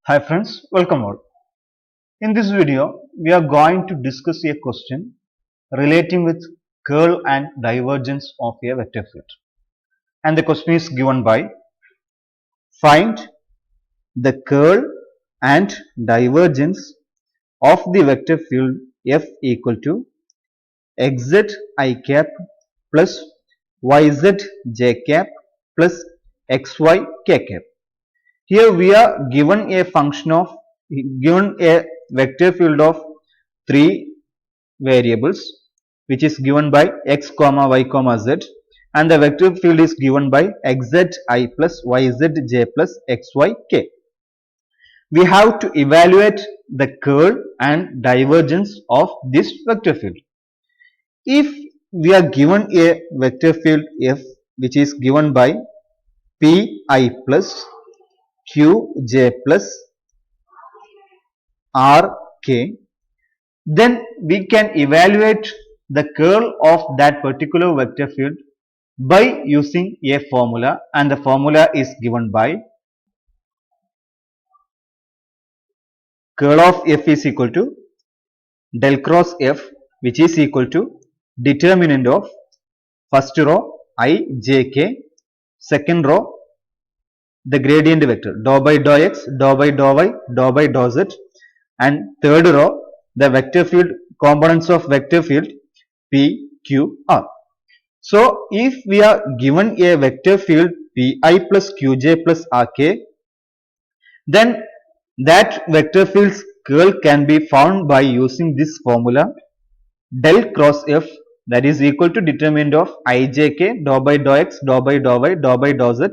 Hi friends, welcome all. In this video, we are going to discuss a question relating with curl and divergence of a vector field. And the question is given by find the curl and divergence of the vector field f equal to xz I cap plus yz j cap plus xy k cap. Here we are given a function of given a vector field of three variables which is given by x comma y comma z, and the vector field is given by xzi plus yz j plus xy k. We have to evaluate the curl and divergence of this vector field. If we are given a vector field f which is given by pi plus qj plus rk, then we can evaluate the curl of that particular vector field by using a formula, and the formula is given by curl of f is equal to del cross f, which is equal to determinant of first row I j k, second row the gradient vector dou by dou x, dou by dou y, dou by dou z, and third row the vector field components of vector field p q r. So if we are given a vector field pi plus qj plus rk, then that vector field's curl can be found by using this formula del cross f, that is equal to determinant of ijk dou by dou x, dou by dou y, dou by dou z,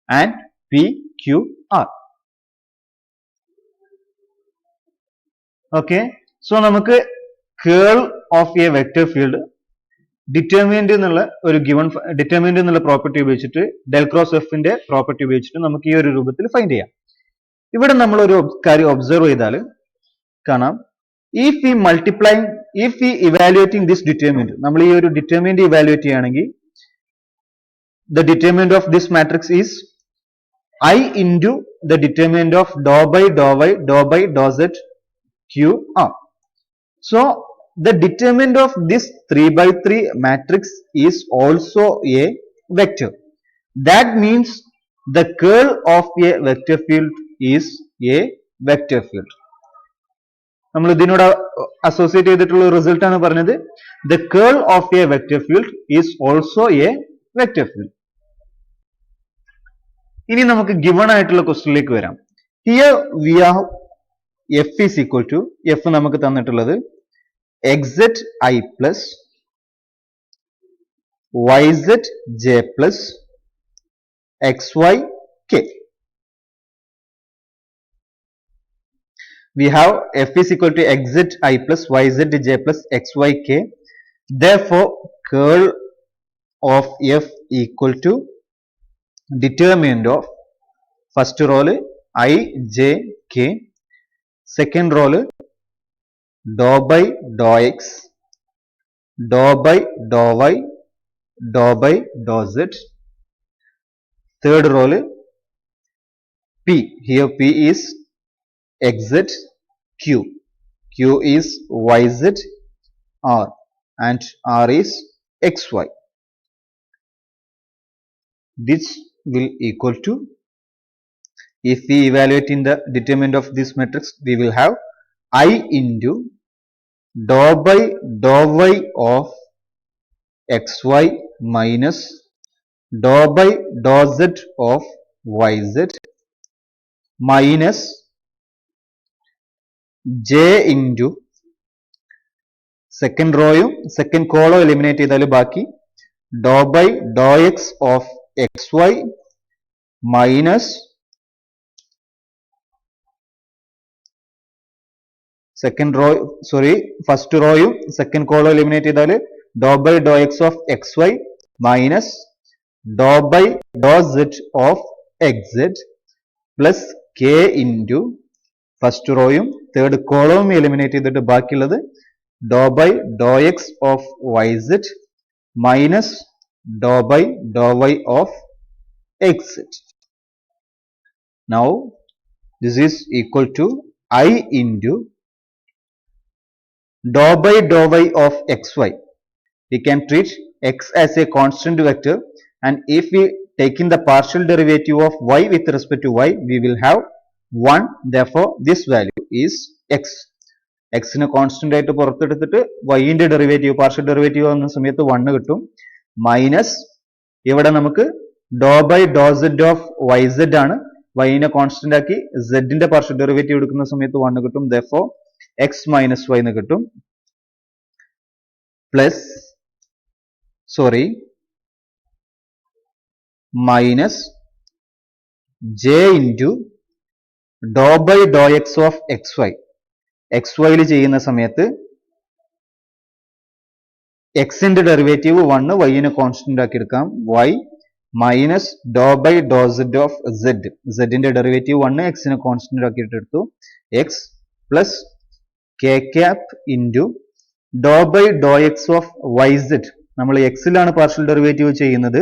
and p q r. Okay, so നമുക്ക് curl of a vector field determinant എന്നുള്ള ഒരു given determinant എന്നുള്ള property ഉപയോഗിച്ചിട്ട് del cross എഫിന്റെ property ഉപയോഗിച്ചിട്ട് നമുക്ക് ഈ ഒരു രൂപത്തിൽ ഫൈൻഡ് ചെയ്യാം. ഇവിടെ നമ്മൾ ഒരു കാര്യം ഒബ്സർവ് ചെയ്താൽ കാണാം, if we evaluating this determinant, നമ്മൾ ഈ ഒരു ഡിറ്റർമിനന്റ് ഇവാലുവേറ്റ് ചെയ്യുകയാണെങ്കിൽ the determinant of this matrix is I into the determinant of dou by dou y, dou by dou z q r. So the determinant of this 3 by 3 matrix is also a vector. That means the curl of a vector field is a vector field. നമ്മൾ ഇതിനോട് associate ചെയ്തിട്ടുള്ള result ആണ് പറഞ്ഞത് the curl of a vector field is also a vector field. ഇനി നമുക്ക് given ആയിട്ടുള്ള ക്വസ്റ്റ്യനിലേക്ക് വരാം. Here we have f is equal to f നമുക്ക് തന്നിട്ടുള്ളത് xzi plus yzj plus xyk. We have f is equal to xzi plus yzj plus xyk. Therefore, curl of f equal to determinant of first row I j k, second row dou by dou x, dou by dou y, dou by dou z, third row p, here p is xz, q is yz, r, and r is xy. This will equal to, if we evaluate in the determinant of this matrix, we will have I into dou by dou y of xy minus dou by dou z of yz minus j into second row second column eliminate ചെയ്താൽ ബാക്കി dou by dou x of xy minus second row, sorry, first row second column eliminate ചെയ്താൽ dou by dou x of xy minus dou by dou z of xz plus k into first row third column eliminate ചെയ്തിട്ട് ബാക്കിയുള്ളത് dou by dou x of yz minus dou by dou y of xz. Now this is equal to I into dou by dou y of xy. We can treat x as a constant vector, and if we taking the partial derivative of y with respect to y, we will have 1. Therefore, this value is x. x നെ constant ആയിട്ട് പുറത്തെടുത്തിട്ട് y ന്റെ derivative partial derivative ആവുന്ന സമയത്ത് 1 കിട്ടും, minus ഇവിടെ നമുക്ക് ഡോ by Dr z of yz ആണ്, y നെ കോൺസ്റ്റന്റ് ആക്കി z ന്റെ പാർഷ്യൽ ഡെറിവേറ്റീവ് എടുക്കുന്ന സമയത്ത് 1 കിട്ടും. therefore x minus y എന്ന് കിട്ടും, plus minus j into dou by dou x of xy. xy ൽ ചെയ്യുന്ന സമയത്ത് x ന്റെ ഡെറിവേറ്റീവ് 1, y നെ കോൺസ്റ്റന്റ് ആക്കി എടുക്കാം, y minus doe by Dr z of z. z ന്റെ ഡെറിവേറ്റീവ് 1, x നെ കോൺസ്റ്റന്റ് ആക്കിയിട്ട് എടുത്തു, x plus k cap into doe by doe x of yz. നമ്മൾ x ലാണ് പാർഷ്യൽ ഡെറിവേറ്റീവ് ചെയ്യുന്നത്,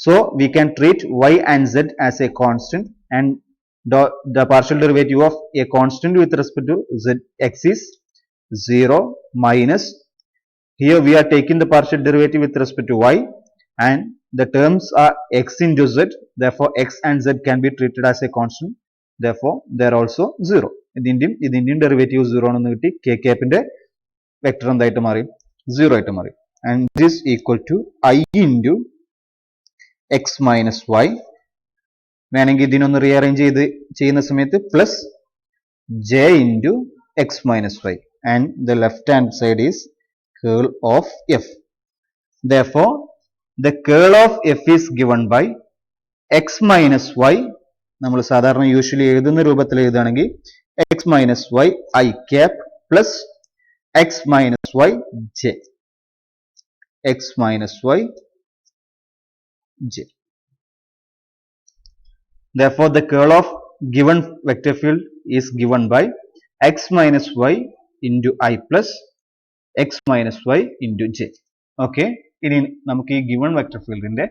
so we can treat y and z as a constant, and the partial derivative of a constant with respect to z x is 0, minus here we are taking the partial derivative with respect to y, and the terms are x into z. therefore x and z can be treated as a constant, therefore they are also 0. ഇതിന്റെയും derivative 0 ആണെന്ന് കിട്ടി, k cap ന്റെ vector എന്തായിട്ട് മാറി, 0 ആയിട്ട് മാറി, and this is equal to I into x minus y. വേണമെങ്കിൽ ഇതിനൊന്ന് rearrange ചെയ്യുന്ന സമയത്ത് plus j into x minus y, and the left hand side is curl of f. therefore the curl of f is given by x minus y. നമ്മൾ സാധാരണ usually എഴുതുന്ന രൂപത്തിൽ എഴുതുകയാണെങ്കിൽ x minus y I cap plus x minus y j, x minus y j. therefore the curl of given vector field is given by x minus y into I plus x minus y into j. okay, ഇനി നമുക്ക് ഈ given vector field ന്റെ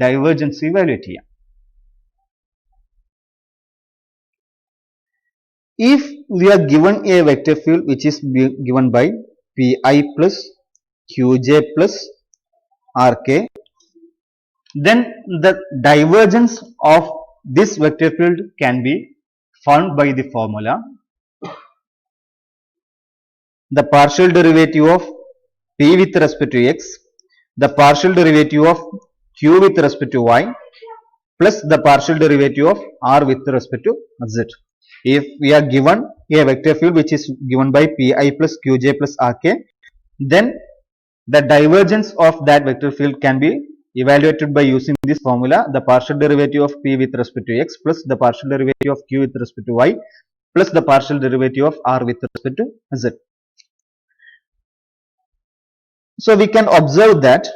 divergence evaluate ചെയ്യാം. if we are given a vector field which is given by pi plus qj plus rk, then the divergence of this vector field can be found by the formula the partial derivative of p with respect to x, the partial derivative of q with respect to y, plus the partial derivative of r with respect to z. if we are given a vector field which is given by pi plus qj plus rk, then the divergence of that vector field can be evaluated by using this formula, the partial derivative of p with respect to x plus the partial derivative of q with respect to y plus the partial derivative of r with respect to z. so we can observe that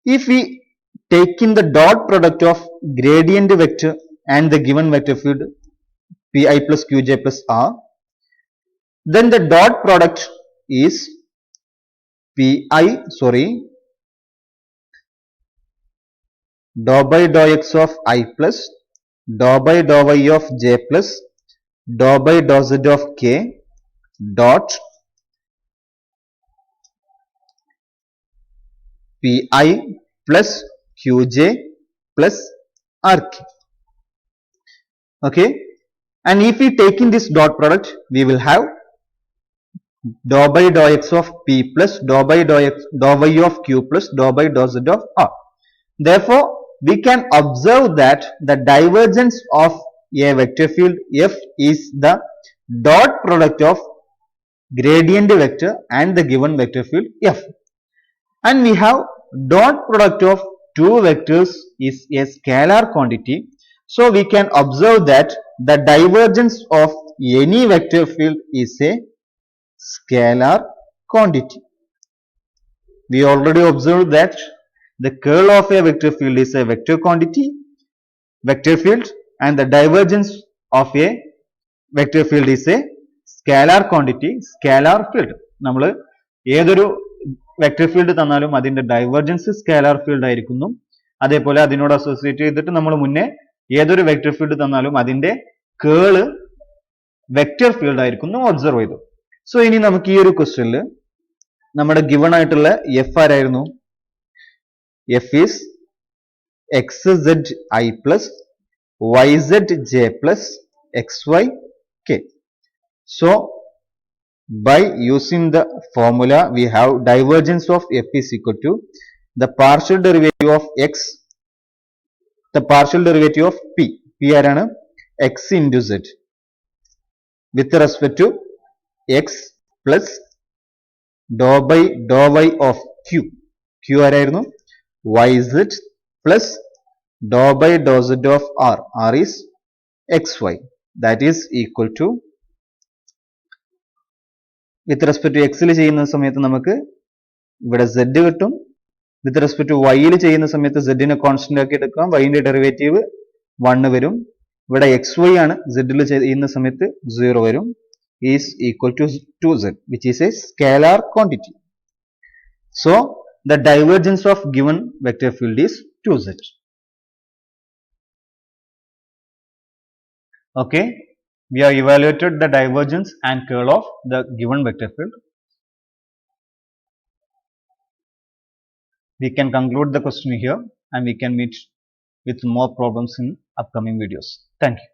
if we take in the dot product of gradient vector and the given vector field pi plus qj plus r, then the dot product is dou by dou x of I plus dou by dou y of j plus dou by dou z of k dot pi plus qj plus rk. okay, and if we take in this dot product, we will have dou by dou x of p plus dou by dou y of q plus dou by dou z of r. therefore we can observe that the divergence of a vector field f is the dot product of gradient vector and the given vector field f, and we have dot product of two vectors is a scalar quantity, so we can observe that the divergence of any vector field is a scalar quantity. we already observed that the curl of a vector field is a vector quantity, vector field, and the divergence of a vector field is a scalar quantity, scalar field. നമ്മൾ ഏതൊരു vector field തന്നാലും അതിന്റെ divergence scalar field ആയിരിക്കുന്നു. അതേപോലെ അതിനോട് associate ചെയ്തിട്ട് നമ്മൾ മുന്നേ ഏതൊരു വെക്റ്റർ ഫീൽഡ് തന്നാലും അതിന്റെ കേള് വെക്റ്റർ ഫീൽഡ് ആയിരിക്കും ഒബ്സർവ് ചെയ്തു. സോ ഇനി നമുക്ക് ഈ ഒരു ക്വസ്റ്റ്യനിൽ നമ്മുടെ ഗിവൺ ആയിട്ടുള്ള എഫ് ആരായിരുന്നു? F is X Z I plus Y Z J plus X Y K. So by using the formula we have divergence of f is equal to the partial derivative of x, the partial derivative of p ആരാണ്? x into z with respect to x plus dou by dou y of q ആരായിരുന്നു? yz plus dou by dou z of r is xy, that is equal to with respect to എക്സിൽ ചെയ്യുന്ന സമയത്ത് നമുക്ക് ഇവിടെ Z കിട്ടും. വിത്ത് respect to വൈയിൽ ചെയ്യുന്ന സമയത്ത് സെഡിനെ constant ആക്കി എടുക്കാം. വൈന്റെ ഡെറിവേറ്റീവ് 1 വരും. ഇവിടെ എക്സ് വൈ ആണ്, സെഡിൽ ചെയ്യുന്ന സമയത്ത് 0 വരും. Is equal to 2z which is a scalar quantity. So the divergence of given vector field is 2z. Okay. We have evaluated the divergence and curl of the given vector field. We can conclude the question here and we can meet with more problems in upcoming videos. Thank you.